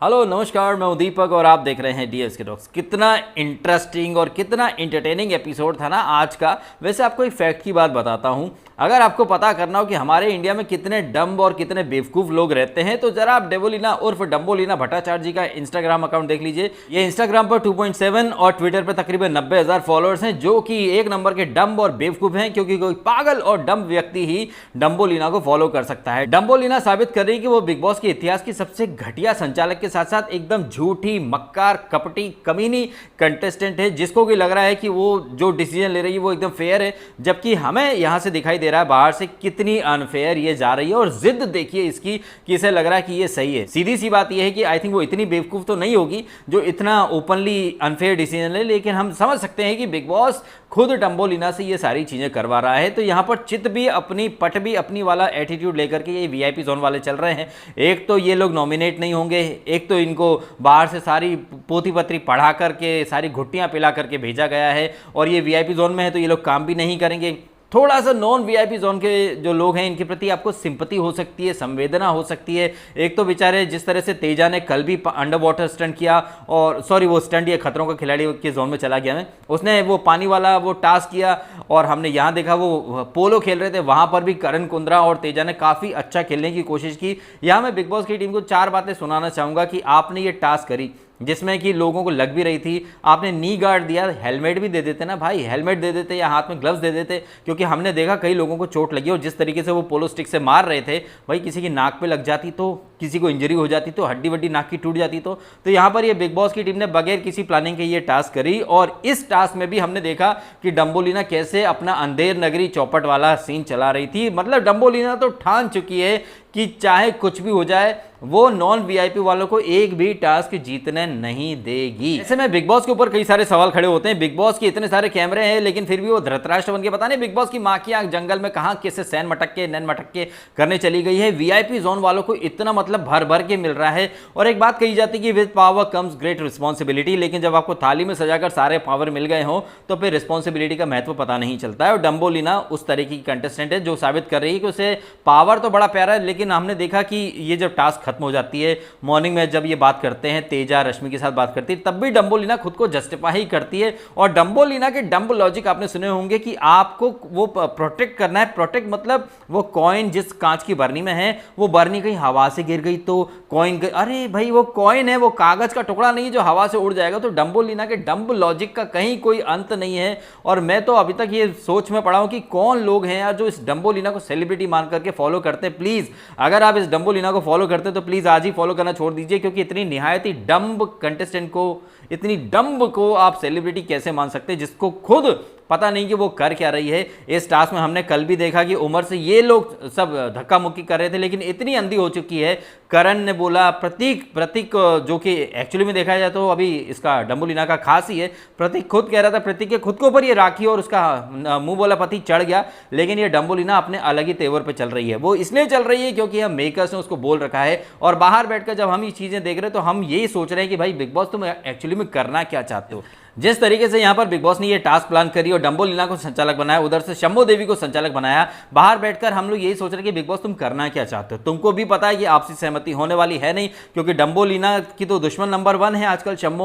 Hello नमस्कार, मैं दीपक और आप देख रहे हैं डीएस के टॉक्स। कितना इंटरेस्टिंग और कितना इंटरटेनिंग एपिसोड था ना आज का। वैसे आपको एक फैक्ट की बात बताता हूं, अगर आपको पता करना हो कि हमारे इंडिया में कितने डम्ब और कितने बेवकूफ़ लोग रहते हैं तो जरा आप डेबोलीना उर्फ डम्बोलीना भट्टाचार्य जी का इंस्टाग्राम अकाउंट देख लीजिए। ये इंस्टाग्राम पर 2.7 और ट्विटर पर तकरीबन 90,000 फॉलोअर्स हैं, जो कि एक नंबर के डम्ब और बेवकूफ़ हैं, क्योंकि कोई पागल और डम्ब व्यक्ति ही डम्बोलीना को फॉलो कर सकता है। डम्बोलीना साबित कर रही है कि वो बिग बॉस के इतिहास की सबसे घटिया संचालक के साथ साथ एकदम झूठी, मक्कार, कपटी, कमीनी कंटेस्टेंट है, जिसको भी लग रहा है कि वो जो डिसीजन ले रही है वो एकदम फेयर है, जबकि हमें यहां से दिखाई दे रहा है बाहर से कितनी अनफेयर ये जा रही है। और जिद देखिए इसकी कि इसे लग रहा है कि ये सही है। सीधी सी बात ये है कि आई थिंक वो इतनी बेवकूफ तो नहीं होगी जो इतना ओपनली अनफेयर डिसीजन ले, लेकिन हम समझ सकते हैं कि बिग बॉस खुद डम्बोलीना से ये सारी चीजें करवा रहा है। तो यहाँ पर चित भी अपनी, पट भी अपनी वाला एटीट्यूड लेकर के ये वीआईपी जोन वाले चल रहे हैं। एक तो ये लोग नॉमिनेट नहीं होंगे, एक तो इनको बाहर से सारी पोथी पत्री पढ़ा करके, सारी घुट्टियां पिला करके भेजा गया है, और ये वीआईपी जोन में है तो ये लोग काम भी नहीं करेंगे। थोड़ा सा नॉन वीआईपी जोन के जो लोग हैं इनके प्रति आपको सिंपैथी हो सकती है, संवेदना हो सकती है। एक तो बेचारे जिस तरह से तेजा ने कल भी अंडर वाटर स्टंट किया, और सॉरी वो स्टंट ये खतरों का खिलाड़ी के जोन में चला गया मैं, उसने वो पानी वाला वो टास्क किया, और हमने यहाँ देखा वो पोलो खेल रहे थे, वहाँ पर भी करण कुंद्रा और तेजा ने काफ़ी अच्छा खेलने की कोशिश की। यहाँ मैं बिग बॉस की टीम को 4 बातें सुनाना चाहूँगा कि आपने ये टास्क करी जिसमें कि लोगों को लग भी रही थी, आपने नी गार्ड दिया, हेलमेट भी दे देते ना भाई, हेलमेट दे देते या हाथ में ग्लव्स दे देते, क्योंकि हमने देखा कई लोगों को चोट लगी और जिस तरीके से वो पोलो स्टिक से मार रहे थे भाई, किसी की नाक पे लग जाती तो, किसी को इंजरी हो जाती तो, हड्डी वड्डी नाक की टूट जाती तो यहाँ पर ये बिग बॉस की टीम ने बगैर किसी प्लानिंग के ये टास्क करी। और इस टास्क में भी हमने देखा कि डम्बोलीना कैसे अपना अंधेर नगरी चौपट वाला सीन चला रही थी। मतलब डम्बोलीना तो ठान चुकी है कि चाहे कुछ भी हो जाए वो नॉन वीआईपी वालों को एक भी टास्क जीतने नहीं देगी। ऐसे में बिग बॉस के ऊपर कई सारे सवाल खड़े होते हैं। बिग बॉस के इतने सारे कैमरे हैं, लेकिन फिर भी वो धृतराष्ट्र बन के, पता नहीं बिग बॉस की माँ की आंख जंगल में कहां कैसे सैन मटक के, नैन मटक के करने चली गई है। वीआईपी जोन वालों को इतना मतलब भर भर के मिल रहा है। और एक बात कही जाती है कि with power comes great responsibility, लेकिन जब आपको थाली में सजाकर सारे पावर मिल गए हो तो फिर रिस्पॉन्सिबिलिटी का महत्व पता नहीं चलता है। और डम्बोलीना उस तरीके की कंटेस्टेंट है जो साबित कर रही है कि उसे पावर तो बड़ा प्यारा है, लेकिन हमने देखा कि ये जब टास्क खत्म हो जाती है, मॉर्निंग में जब ये बात करते हैं, तेजा रश्मि के साथ बात करती है, तब भी डम्बोलीना खुद को जस्टिफाई करती है। और डम्बोलीना के डम्ब लॉजिक आपने सुने होंगे कि आपको वो प्रोटेक्ट करना है। प्रोटेक्ट मतलब वो कॉइन जिस कांच की बरनी में है, वो बरनी कहीं हवा से गिर गई तो कॉइन, अरे भाई वो कॉइन है, वो कागज का टुकड़ा नहीं है जो हवा से उड़ जाएगा। तो डम्बोलीना के डम्ब लॉजिक का कहीं कोई अंत नहीं है। और मैं तो अभी तक ये सोच में पड़ा हूं कि कौन लोग हैं यार जो इस डम्बोलीना को सेलिब्रिटी मान करके फॉलो करते हैं। प्लीज अगर आप इस डम्बोलीना को फॉलो करते हैं तो प्लीज आज ही फॉलो करना छोड़ दीजिए, क्योंकि इतनी निहायत ही डम्ब कंटेस्टेंट को, इतनी डम्ब को आप सेलिब्रिटी कैसे मान सकते हैं, जिसको खुद पता नहीं कि वो कर क्या रही है। इस टास्क में हमने कल भी देखा कि उमर से ये लोग सब धक्का मुक्की कर रहे थे, लेकिन इतनी अंधी हो चुकी है। करण ने बोला, प्रतीक जो कि एक्चुअली में देखा जाए तो अभी इसका डम्बोलीना का खास ही है, प्रतीक खुद कह रहा था, प्रतीक के खुद के ऊपर ये राखी और उसका मुंह बोला पति चढ़ गया, लेकिन ये डम्बोलीना अपने अलग ही तेवर पे चल रही है। वो इसलिए चल रही है क्योंकि हम मेकर्स ने उसको बोल रखा है। और बाहर बैठकर जब हम ये चीजें देख रहे हैं तो हम यही सोच रहे हैं कि भाई बिग बॉस तुम एक्चुअली में करना क्या चाहते हो। जिस तरीके से यहाँ पर बिग बॉस ने ये टास्क प्लान करी और डम्बोलीना को संचालक बनाया, उधर से शंभू देवी को संचालक बनाया, बाहर बैठकर हम लोग यही सोच रहे हैं कि बिग बॉस तुम करना क्या चाहते हो। तुमको भी पता है कि आपसी सहमति होने वाली है नहीं, क्योंकि डम्बोलीना की तो दुश्मन नंबर 1 है आजकल शंभू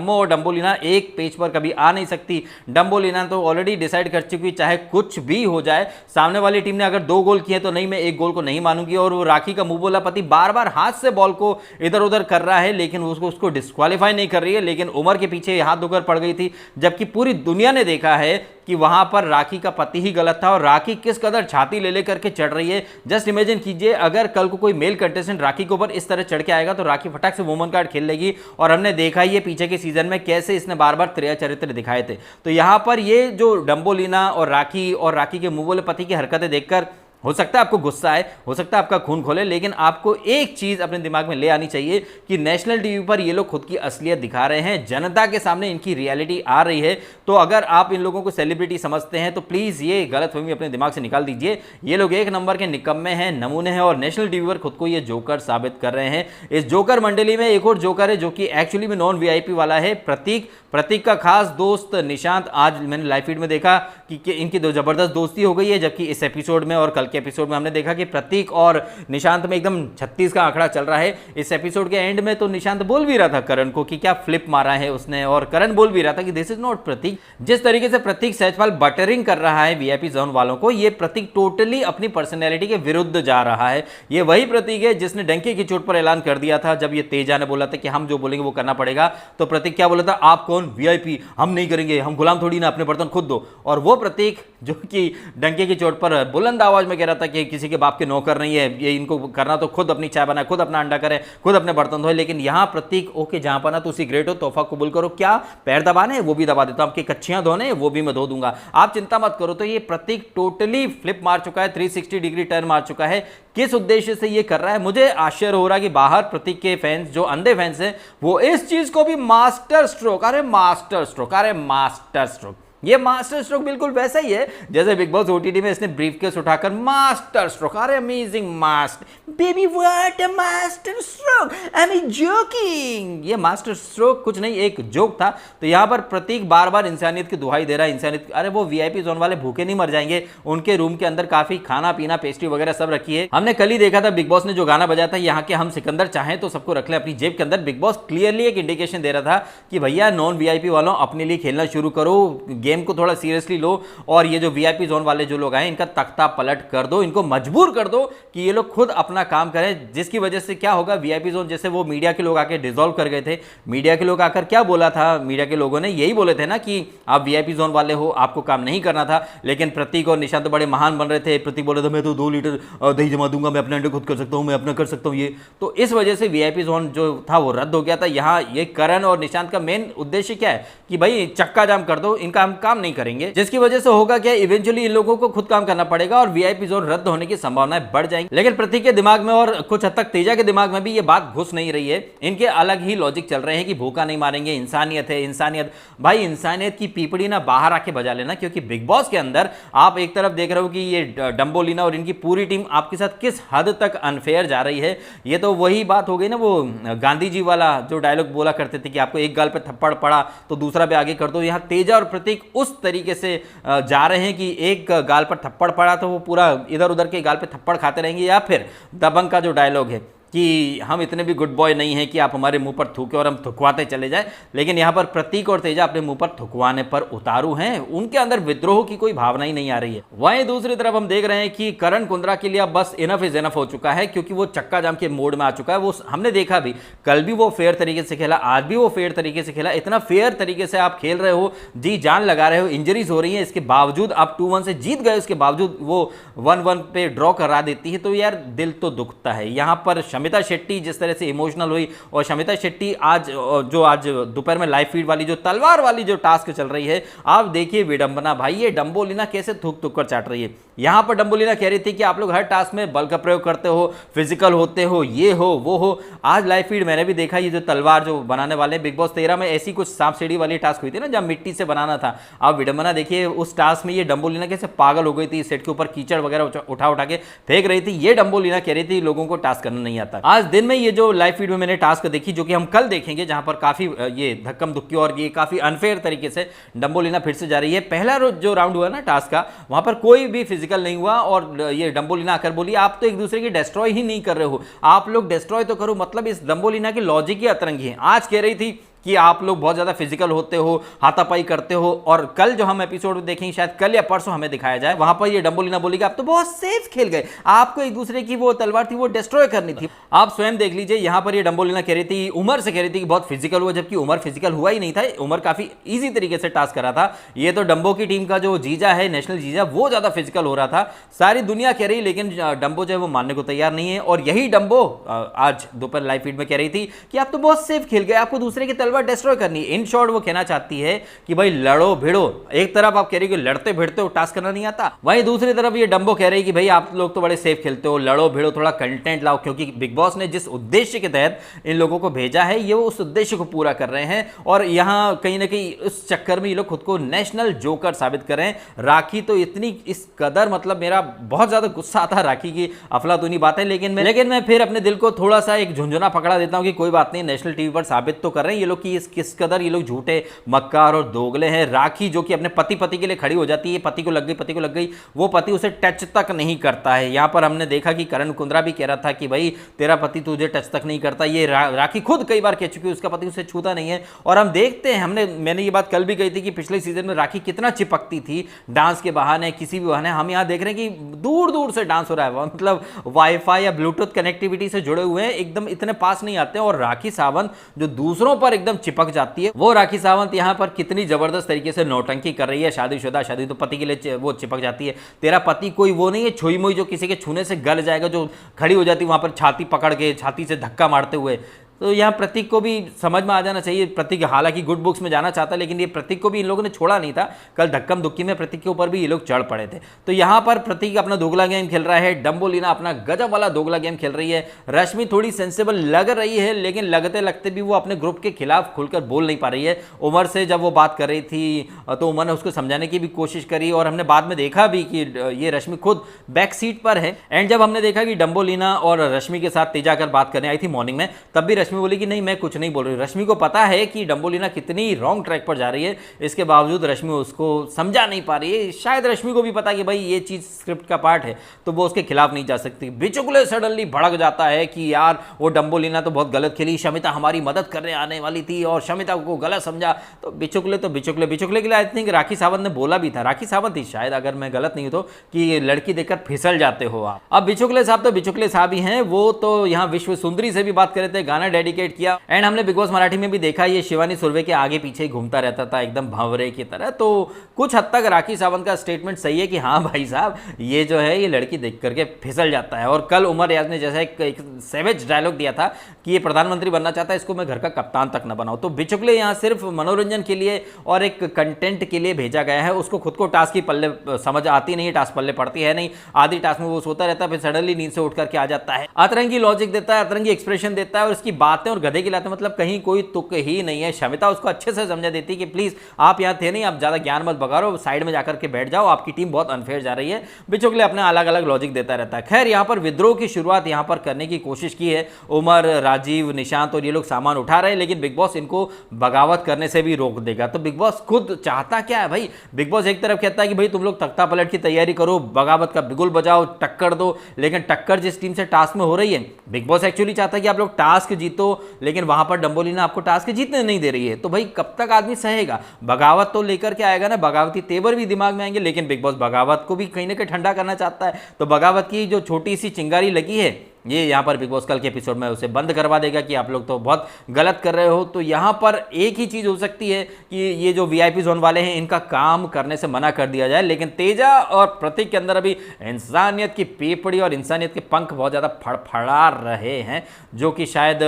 और डम्बोलीना एक पेज पर कभी आ नहीं सकती। डम्बोलीना तो ऑलरेडी डिसाइड कर चुकी, चाहे कुछ भी हो जाए, सामने वाली टीम ने अगर 2 गोल किए तो नहीं, मैं 1 गोल को नहीं मानूंगी। और वो राखी का मुंह बोला पति बार बार हाथ से बॉल को इधर उधर कर रहा है, लेकिन उसको डिस्क्वालीफाई नहीं कर रही है, लेकिन उमर के पीछे हाथ धोकर पड़ गई थी, जबकि पूरी दुनिया ने देखा है कि वहां पर राखी का पति ही गलत था। और राखी किस कदर छाती ले लेकर के चढ़ रही है, जस्ट इमेजिन कीजिए अगर कल को कोई मेल कंटेस्टेंट राखी के ऊपर इस तरह चढ़ के आएगा तो राखी फटाक से वुमन कार्ड खेल लेगी। और हमने देखा ही है पीछे के सीजन में कैसे इसने बार बार त्रिया चरित्र दिखाए थे। तो यहां पर ये जो डम्बोलीना और राखी के मुंह बोले पति की हरकतें देखकर हो सकता है आपको गुस्सा आए, हो सकता है आपका खून खोले, लेकिन आपको एक चीज अपने दिमाग में ले आनी चाहिए कि नेशनल टीवी पर ये लोग खुद की असलियत दिखा रहे हैं, जनता के सामने इनकी रियलिटी आ रही है। तो अगर आप इन लोगों को सेलिब्रिटी समझते हैं तो प्लीज ये गलतफहमी अपने दिमाग से निकाल दीजिए। ये लोग एक नंबर के निकम्मे हैं, नमूने हैं, और नेशनल टीवी पर खुद को ये जोकर साबित कर रहे हैं। इस जोकर मंडली में एक और जोकर है जो कि एक्चुअली में नॉन वीआईपी वाला है, प्रतीक का खास दोस्त निशांत। आज मैंने लाइव फीड में देखा कि कि इनकी दो जबरदस्त दोस्ती हो गई है, जबकि इस एपिसोड में और कल के एपिसोड में हमने देखा कि प्रतीक और निशांत में एकदम 36 का आंकड़ा चल रहा है। इस एपिसोड के एंड में तो निशांत बोल भी रहा था करण को कि क्या फ्लिप मारा है उसने, और करण बोल भी रहा था कि दिस इज नॉट प्रतीक। जिस तरीके से प्रतीक सहजपाल बटरिंग कर रहा है वीआईपी जोन वालों को, ये प्रतीक टोटली अपनी पर्सनैलिटी के विरुद्ध जा रहा है। ये वही प्रतीक है जिसने डंके की चोट पर ऐलान कर दिया था जब ये तेजा ने बोला था कि हम जो बोलेंगे वो करना पड़ेगा। तो प्रतीक क्या बोला था, आप कौन वीआईपी, हम नहीं करेंगे, हम गुलाम थोड़ी ना, अपने बर्तन खुद दो। और वो प्रतीक जो कि डंके की चोट पर बुलंद आवाज में कह रहा था कि किसी के बाप के नौकर नहीं है, ये इनको करना तो खुद अपनी चाय बनाए, खुद अपना अंडा करे, खुद अपने बर्तन धोए। लेकिन यहां प्रतीक ओके जहां पर ना तो उसी ग्रेट हो, तोहफा कबूल करो, क्या पैर दबाने वो भी दबा देता हूं, आपकी कच्चियां धोने वो भी मैं धो दूंगा, आप चिंता मत करो। तो ये प्रतीक टोटली फ्लिप मार चुका है, 360 डिग्री टर्न मार चुका है। किस उद्देश्य से ये कर रहा है, मुझे आश्चर्य हो रहा है कि बाहर प्रतीक के फैंस जो अंधे फैंस हैं वो इस चीज को भी मास्टर स्ट्रोक, अरे मास्टर स्ट्रोक, अरे मास्टर स्ट्रोक, ये मास्टर स्ट्रोक बिल्कुल वैसा ही है जैसे बिग बॉस ओटीटी में इसने ब्रीफकेस उठाकर मास्टर स्ट्रोक, अरे amazing master baby what a master stroke, I am joking. ये मास्टर स्ट्रोक कुछ नहीं, एक जोक था। तो यहां पर प्रतीक बार बार इंसानियत की दुहाई दे रहा है, इंसानियत। अरे वो वीआईपी जोन वाले भूखे नहीं मर जाएंगे, उनके रूम के अंदर काफी खाना पीना पेस्ट्री वगैरह सब रखी है। हमने कल ही देखा था बिग बॉस ने जो गाना बजाया था, यहाँ के हम सिकंदर चाहें तो सबको रख ले अपनी जेब के अंदर। बिग बॉस क्लियरली एक इंडिकेशन दे रहा था कि भैया नॉन वीआईपी वालों अपने लिए खेलना शुरू करो, गेम को थोड़ा सीरियसली लो, और ये जो वीआईपी जोन वाले जो लोग आए इनका तख्ता पलट कर दो, इनको मजबूर कर दो कि ये लोग खुद अपना काम करें। जिसकी वजह से क्या होगा, वीआईपी जोन जैसे वो मीडिया के लोग आके डिसॉल्व कर गए थे। मीडिया के लोग आकर क्या बोला था, मीडिया के लोगों ने यही बोले थे ना कि आप वीआईपी जोन वाले हो, आपको काम नहीं करना था। लेकिन प्रतीक और निशांत तो बड़े महान बन रहे थे। प्रतीक बोल रहा था मैं तो 2 लीटर दही जमा दूंगा, मैं अपने अंडे खुद कर सकता हूं, मैं अपना कर सकता हूं ये। तो इस वजह से वीआईपी जोन जो था वो रद्द हो गया था। यहाँ ये करण और निशांत का मेन उद्देश्य क्या है कि भाई चक्का जाम कर दो, इनका हम काम नहीं करेंगे। जिसकी वजह से होगा क्या, इवेंचुअली इन लोगों को खुद काम करना पड़ेगा और वीआईपी जोन रद्द होने की संभावनाएं बढ़ जाएंगी। लेकिन प्रतीक के दिमाग में और कुछ हद तक तेजा के दिमाग में भी ये बात घुस नहीं रही है। इनके अलग ही लॉजिक चल रहे हैं कि भूखा नहीं मारेंगे, इंसानियत है, इंसानियत। भाई इंसानियत की पीपड़ी ना बाहर आके बजा लेना, क्योंकि बिग बॉस के अंदर आप एक तरफ देख रहे हो कि ये डंबोलिना और इनकी पूरी टीम आपके साथ किस हद तक अनफेयर जा रही है। ये तो वही बात हो गई ना, वो गांधी जी वाला जो डायलॉग बोला करते थे कि आपको एक गाल पे थप्पड़ पड़ा तो दूसरा पे आगे कर दो। यहाँ तेजा और प्रतीक उस तरीके से जा रहे हैं कि एक गाल पर थप्पड़ पड़ा तो वो पूरा इधर उधर के गाल पे थप्पड़ खाते रहेंगे। या फिर दबंग का जो डायलॉग है कि हम इतने भी गुड बॉय नहीं हैं कि आप हमारे मुंह पर थूके और हम थुकवाते चले जाएं। लेकिन यहाँ पर प्रतीक और तेजा अपने मुंह पर थुकवाने पर उतारू हैं, उनके अंदर विद्रोह की कोई भावना ही नहीं आ रही है। वहीं दूसरी तरफ हम देख रहे हैं कि करण कुंद्रा के लिए अब बस इनफ इज इनफ हो चुका है, क्योंकि वो चक्का जाम के मोड में आ चुका है। वो हमने देखा भी, कल भी वो फेयर तरीके से खेला, आज भी वो फेयर तरीके से खेला। इतना फेयर तरीके से आप खेल रहे हो, जी जान लगा रहे हो, इंजरीज हो रही है, इसके बावजूद आप 2-1 से जीत गए, उसके बावजूद वो 1-1 पे ड्रॉ करा देती है। तो यार दिल तो दुखता है। यहाँ पर शमिता शेट्टी जिस तरह से इमोशनल हुई, और शमिता शेट्टी आज दोपहर में लाइव फीड वाली जो तलवार वाली जो टास्क चल रही है, आप देखिए विडंबना भाई, ये डंबोलिना कैसे थूक थूक कर चाट रही है। यहां पर डंबोलिना कह रही थी कि आप लोग हर टास्क में बल का प्रयोग करते हो, फिजिकल होते हो, ये हो वो हो। आज लाइव फीड मैंने भी देखा, ये जो तलवार जो बनाने वाले बिग बॉस 13 में ऐसी कुछ सांप सीढ़ी वाली टास्क हुई थी ना, जब मिट्टी से बनाना था। आप विडंबना देखिए, उस टास्क में ये डंबोलिना कैसे पागल हो गई थी, सेट के ऊपर कीचड़ वगैरह उठा उठा के फेंक रही थी। ये डंबोलिना कह रही थी लोगों को टास्क करना नहीं आता। आज दिन में ये जो लाइव फीड में मैंने टास्क देखी, जो कि हम कल देखेंगे, जहां पर काफी ये धक्कम धुक्की और ये काफी अनफेयर तरीके से डंबोलिना फिर से जा रही है। पहला जो राउंड हुआ ना टास्क का, वहां पर कोई भी फिजिकल नहीं हुआ, और ये डंबोलिना आकर बोली आप तो एक दूसरे की डिस्ट्रॉय ही नहीं कर रहे हो, आप लोग डिस्ट्रॉय तो करो। मतलब इस डंबोलिना की लॉजिक ही अतरंगी है। आज कह रही थी कि आप लोग बहुत ज्यादा फिजिकल होते हो, हाथापाई करते हो, और कल जो हम एपिसोड देखेंगे, शायद कल या परसों हमें दिखाया जाए, वहां पर ये डंबोलिना बोलेगी आप तो बहुत सेफ खेल गए, आपको एक दूसरे की वो तलवार थी वो डिस्ट्रॉय करनी थी। आप स्वयं देख लीजिए, यहां पर ये डंबोलिना कह रही थी, उमर से कह रही थी कि बहुत फिजिकल हुआ, जबकि उमर फिजिकल हुआ ही नहीं था। उमर काफी ईजी तरीके से टास्क करा था। ये तो डंबो की टीम का जो जीजा है, नेशनल जीजा, वो ज्यादा फिजिकल हो रहा था। सारी दुनिया कह रही, लेकिन डंबो जो है वो मानने को तैयार नहीं है। और यही डंबो आज दोपहर लाइव फीड में कह रही थी कि आप तो बहुत सेफ खेल गए, आपको दूसरे की तलवार डिस्ट्रॉय करनी है। इन शॉर्ट वो कहना चाहती है कि भाई लड़ो भिड़ो। एक तरफ आप कह रही कि लड़ते भिड़ते हो, टास्क करना नहीं आता, वहीं दूसरी तरफ ये डंबो कह रही कि भाई आप लोग तो बड़े सेफ खेलते हो, लड़ो भिड़ो, थोड़ा कंटेंट लाओ। क्योंकि बिग बॉस ने जिस उद्देश्य के तहत इन लोगों को भेजा है, ये उस उद्देश्य को पूरा कर रहे हैं। और यहां कहीं ना कहीं उस चक्कर में ये लोग खुद को नेशनल जोकर साबित करें। राखी तो इतनी इस कदर, मतलब मेरा बहुत ज्यादा गुस्सा आता है राखी की अफलातूनी बात है, लेकिन मैं फिर अपने दिल को थोड़ा सा एक झुंझुना पकड़ा देता हूं कि कोई बात नहीं, नेशनल टीवी पर साबित तो कर रहे हैं, ये लोग कि इस किस कदर ये लोग झूठे, मक्कार और दोगले हैं। राखी जो कि अपने पति के लिए खड़ी हो जाती है, पति को लग गई, वो पति उसे टच तक नहीं करता है। यहाँ पर हमने देखा कि करण कुंद्रा भी कह रहा था कि भाई तेरा पति तुझे टच तक नहीं करता। ये राखी खुद कई बार कह चुकी है उसका पति उसे छूता नहीं है। और हम देखते हैं, मैंने ये बात कल भी कही थी कि पिछले सीजन में राखी कितना चिपकती थी डांस के बहाने, किसी भी बहाने। हम यहाँ देख रहे हैं कि दूर दूर से डांस हो रहा है, मतलब वाईफाई या ब्लूटूथ कनेक्टिविटी से जुड़े हुए हैं, एकदम इतने पास नहीं आते हैं। और राखी सावंत जो दूसरों पर एकदम चिपक जाती है, वो राखी सावंत यहाँ पर कितनी जबरदस्त तरीके से नौटंकी कर रही है। शादी तो पति के लिए वो चिपक जाती है। तेरा पति कोई वो नहीं है छुई मुई जो किसी के छूने से गल जाएगा, जो खड़ी हो जाती है वहां पर छाती पकड़ के, छाती से धक्का मारते हुए। तो यहाँ प्रतीक को भी समझ में आ जाना चाहिए। प्रतीक हालांकि गुड बुक्स में जाना चाहता, लेकिन ये प्रतीक को भी इन लोगों ने छोड़ा नहीं था। कल धक्कम धुक्की में प्रतीक के ऊपर भी ये लोग चढ़ पड़े थे। तो यहाँ पर प्रतीक अपना दोगला गेम खेल रहा है, डम्बोलिना अपना गजब वाला दोगला गेम खेल रही है। रश्मि थोड़ी सेंसिबल लग रही है, लेकिन लगते लगते भी वो अपने ग्रुप के खिलाफ खुलकर बोल नहीं पा रही है। उमर से जब वो बात कर रही थी तो उमर ने उसको समझाने की भी कोशिश करी, और हमने बाद में देखा भी कि ये रश्मि खुद बैक सीट पर है। एंड जब हमने देखा कि डम्बोलिना और रश्मि के साथ तेजा कर बात करने आई थी मॉर्निंग में, तब भी रश्मि बोली कि नहीं मैं कुछ नहीं बोल रही। रश्मि को पता है कि डम्बोलिना कितनी रॉन्ग ट्रैक पर जा रही है, इसके बावजूद रश्मि उसको समझा नहीं पा रही है। शायद रश्मि को भी पता कि भाई ये चीज स्क्रिप्ट का पार्ट है, तो वो उसके खिलाफ नहीं जा सकती। बिचुकले सडनली भड़क जाता है कि यार वो डम्बोलिना तो बहुत गलत खेली, शमिता हमारी मदद करने आने वाली थी और शमिता को गलत समझा। तो बिचुकले के लिए आई थिंक राखी सावंत ने बोला भी था, राखी सावंत ही शायद, अगर मैं गलत नहीं हूं तो, कि लड़की देखकर फिसल जाते हो आप। अब बिचुकले साहब तो बिचुकले साहब ही हैं, वो तो यहाँ विश्व सुंदरी से भी बात कर रहे थे, गाना डेडिकेट किया। एंड हमने बिग बॉस मराठी में भी देखा ये शिवानी सुरवे के आगे पीछे घूमता रहता था एकदम भंवरे की तरह। तो कुछ हद तक राखी सावंत का स्टेटमेंट सही है कि हाँ भाई साहब ये जो है ये लड़की देख करके फिसल जाता है। और कल उमर रियाज ने जैसा एक सेवेज डायलॉग दिया था कि ये प्रधानमंत्री बनना चाहता है, इसको मैं घर का कप्तान तक न बनाऊं। तो बिचुकले यहाँ सिर्फ मनोरंजन के लिए और एक कंटेंट के लिए भेजा गया है। उसको खुद को टास्क की पल्ले समझ आती नहीं है, टास्क पल्ले पड़ती है नहीं। आधी टास्क में वो सोता रहता है, फिर सडनली नींद से उठ करके आ जाता है, अतरंगी लॉजिक देता है, अतरंगी एक्सप्रेशन देता है, और इसकी बातें और गधे की लाते मतलब कहीं कोई तुक ही नहीं है। शमिता उसको अच्छे से समझा देती कि प्लीज आप यहाँ थे नहीं, आप ज्यादा ज्ञान मत बगाड़ो, साइड में जाकर के बैठ जाओ, आपकी टीम बहुत अनफेयर जा रही है। बिचुकले अपने अलग अलग लॉजिक देता रहता है। खैर यहाँ पर विद्रोह की शुरुआत यहाँ पर करने की कोशिश की है उमर, राजीव, निशांत और ये लोग सामान उठा रहे हैं, लेकिन बिग बॉस इनको बगावत करने से भी रोक देगा। तो बिग बॉस खुद चाहता क्या है भाई? बिग बॉस एक तरफ कहता है कि भाई तुम लोग तख्ता पलट की तैयारी करो, बगावत का बिगुल बजाओ, टक्कर दो, लेकिन टक्कर जिस टीम से टास्क में हो रही है, बिग बॉस एक्चुअली चाहता है कि आप लोग टास्क जीतो, लेकिन वहां पर डम्बोलिना आपको टास्क जीतने नहीं दे रही है। तो भाई कब तक आदमी सहेगा? बगावत तो लेकर के आएगा ना, बगावती तेवर भी दिमाग में आएंगे, लेकिन बिग बॉस बगावत को भी कहीं ना कहीं ठंडा करना चाहता है। तो बगावत की जो छोटी सी चिंगारी लगी है, ये यहाँ पर बिग बॉस कल के एपिसोड में उसे बंद करवा देगा कि आप लोग तो बहुत गलत कर रहे हो। तो यहाँ पर एक ही चीज़ हो सकती है कि ये जो वीआईपी जोन वाले हैं इनका काम करने से मना कर दिया जाए। लेकिन तेजा और प्रतीक के अंदर अभी इंसानियत की पेपड़ी और इंसानियत के पंख बहुत ज़्यादा फड़फड़ा रहे हैं, जो कि शायद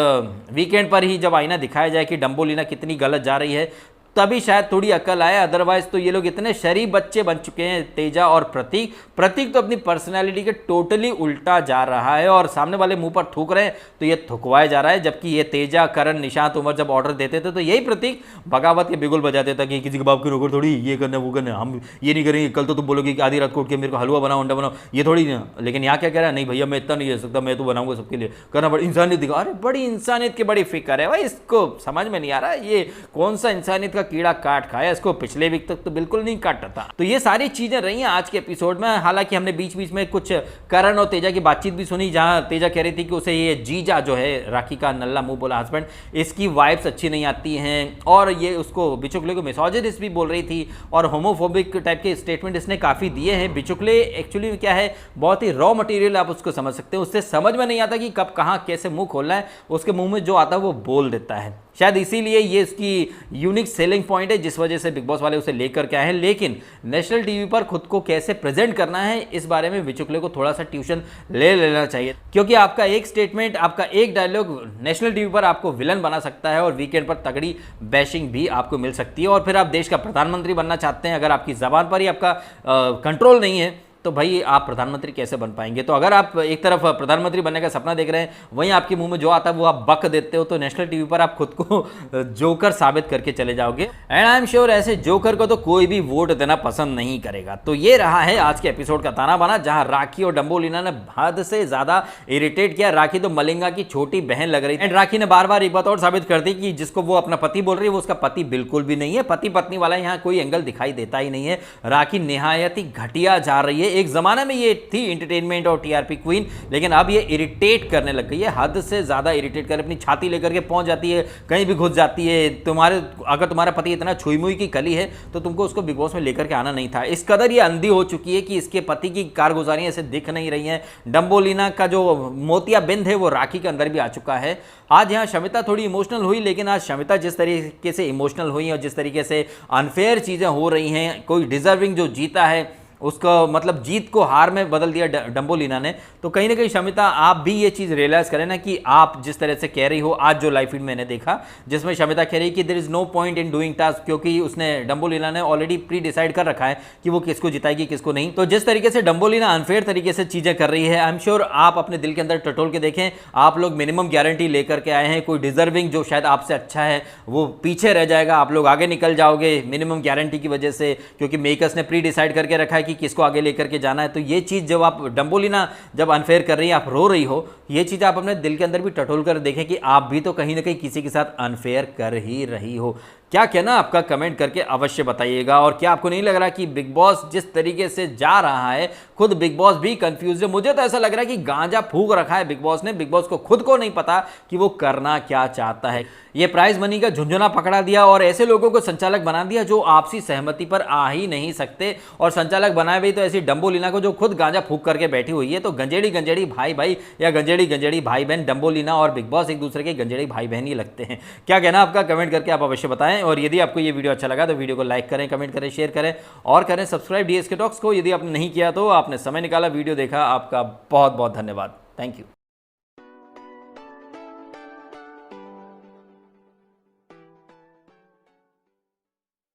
वीकेंड पर ही जब आईना दिखाया जाए कि डम्बोलिना कितनी गलत जा रही है, तभी शायद थोड़ी अकल आए। अदरवाइज तो ये लोग इतने शरीफ बच्चे बन चुके हैं, तेजा और प्रतीक तो अपनी पर्सनालिटी के टोटली उल्टा जा रहा है और सामने वाले मुंह पर थूक रहे हैं तो ये थुकवाया जा रहा है। जबकि ये तेजा, करण, निशांत, उमर जब ऑर्डर देते थे तो यही प्रतीक बगावत के बिगुल बजा देता कि किसी के बाप की नौकर थोड़ी ये करना वो करना, हम ये नहीं करेंगे। कल तो तुम बोलोगे कि आधी रात को उठ के मेरे को हलवा बनाओ, अंडा बनाओ, ये थोड़ी ना। लेकिन यहाँ क्या कह रहा है, नहीं भैया मैं इतना नहीं दे सकता, मैं तो बनाऊंगा सबके लिए, करना बड़ी इंसानियत दिखा। अरे बड़ी इंसानियत की बड़ी फिक्र है भाई, इसको समझ में नहीं आ रहा ये कौन सा इंसानियत का कीड़ा काट खाया। इसको पिछले वीक तक तो बिल्कुल नहीं काटा था। तो ये सारी चीजें रही हैं आज के एपिसोड में। हालांकि हमने बीच बीच में कुछ करण और तेजा की बातचीत भी सुनी, जहां तेजा कह रही थी कि उसे ये जीजा जो है राखी का नल्ला मुंह बोला हस्बैंड, इसकी वाइब्स अच्छी नहीं आती हैं, और ये उसको बिचुकले को मिसोजिनिस्ट भी बोल रही थी और होमोफोबिक टाइप के स्टेटमेंट इसने काफी दिए हैं। बिचुकले एक्चुअली क्या है, बहुत ही रॉ मटेरियल आप उसको समझ सकते हो। उससे समझ में नहीं आता कि कब कहां कैसे मुंह खोलना है, उसके मुंह में जो आता है वो बोल देता है। शायद इसीलिए ये इसकी यूनिक सेलिंग पॉइंट है, जिस वजह से बिग बॉस वाले उसे लेकर के आए हैं। लेकिन नेशनल टीवी पर खुद को कैसे प्रेजेंट करना है, इस बारे में बिचुकले को थोड़ा सा ट्यूशन ले लेना चाहिए, क्योंकि आपका एक स्टेटमेंट, आपका एक डायलॉग नेशनल टीवी पर आपको विलन बना सकता है और वीकेंड पर तगड़ी बैशिंग भी आपको मिल सकती है। और फिर आप देश का प्रधानमंत्री बनना चाहते हैं, अगर आपकी जबान पर ही आपका कंट्रोल नहीं है तो भाई आप प्रधानमंत्री कैसे बन पाएंगे। तो अगर आप एक तरफ प्रधानमंत्री बनने का सपना देख रहे हैं, वहीं आपके मुंह में जो आता है वो आप बक देते हो, तो नेशनल टीवी पर आप खुद को जोकर साबित करके चले जाओगे। एंड आई एम श्योर ऐसे जोकर को तो कोई भी वोट देना पसंद नहीं करेगा। तो ये रहा है आज के एपिसोड का ताना बाना, जहां राखी और डंबोलिना ने हद से ज्यादा इरिटेट किया। राखी तो मलिंगा की छोटी बहन लग रही थी, एंड राखी ने बार बार एक बात और साबित कर दी कि जिसको वो अपना पति बोल रही है वो उसका पति बिल्कुल भी नहीं है। पति पत्नी वाला यहाँ कोई एंगल दिखाई देता ही नहीं है। राखी निहायत ही घटिया जा रही है। एक जमाने में ये थी इंटरटेनमेंट और टीआरपी क्वीन, लेकिन अब ये इरिटेट करने लग गई है, हद से ज्यादा इरिटेट कर अपनी छाती लेकर के पहुंच जाती है, कहीं भी घुस जाती है। अगर तुम्हारा पति इतना छुई मुई की कली है तो तुमको उसको बिग बॉस में लेकर के आना नहीं था। इस कदर ये अंधी हो चुकी है कि इसके पति की कारगुजारियां ऐसे दिख नहीं रही हैं। डंबोलिना का जो मोतिया बिंद है वो राखी के अंदर भी आ चुका है। आज यहाँ शमिता थोड़ी इमोशनल हुई, लेकिन आज शमिता जिस तरीके से इमोशनल हुई और जिस तरीके से अनफेयर चीज़ें हो रही हैं, कोई डिजर्विंग जो जीता है उसका मतलब जीत को हार में बदल दिया डंबोलिना ने। तो कहीं ना कहीं शमिता आप भी ये चीज़ रियलाइज़ करें ना कि आप जिस तरह से कह रही हो, आज जो लाइव फीड मैंने देखा जिसमें शमिता कह रही कि there is no point in doing task, क्योंकि उसने डंबोलिना ने ऑलरेडी प्री डिसाइड कर रखा है कि वो किसको जिताएगी किसको नहीं। तो जिस तरीके से डंबोलिना अनफेयर तरीके से चीज़ें कर रही है, आई एम श्योर आप अपने दिल के अंदर टटोल के देखें, आप लोग मिनिमम गारंटी लेकर के आए हैं। कोई डिजर्विंग जो शायद आपसे अच्छा है वो पीछे रह जाएगा, आप लोग आगे निकल जाओगे मिनिमम गारंटी की वजह से, क्योंकि मेकर्स ने प्री डिसाइड करके रखा है कि किसको आगे लेकर के जाना है। तो ये चीज़ जब आप डंबोलिना जब अनफेयर कर रही है, आप रो रही हो, ये चीज़ आप अपने दिल के अंदर भी टटोल कर देखें कि आप भी तो कहीं ना कहीं किसी के साथ अनफेयर कर ही रही हो। क्या कहना आपका कमेंट करके अवश्य बताइएगा। और क्या आपको नहीं लग रहा कि बिग बॉस जिस तरीके से जा रहा है, खुद बिग बॉस भी कंफ्यूज है। मुझे तो ऐसा लग रहा है कि गांजा फूंक रखा है बिग बॉस ने। बिग बॉस को खुद को नहीं पता कि वो करना क्या चाहता है। ये प्राइज मनी का झुंझुना पकड़ा दिया और ऐसे लोगों को संचालक बना दिया जो आपसी सहमति पर आ ही नहीं सकते, और संचालक बनाए भी तो ऐसी डंबोलिना को जो खुद गांजा फूंक करके बैठी हुई है। तो गंजेड़ी भाई भाई या गंजेड़ी भाई बहन, डंबोलिना और बिग बॉस एक दूसरे के गंजेड़ी भाई बहन ही लगते हैं। क्या कहना आपका कमेंट करके आप अवश्य बताएं। और यदि आपको ये वीडियो अच्छा लगा तो वीडियो को लाइक करें, कमेंट करें, शेयर करें और करें सब्सक्राइब डीएसके टॉक्स को। यदि आपने नहीं किया तो आपने समय निकाला, वीडियो देखा, आपका बहुत बहुत धन्यवाद। Thank you.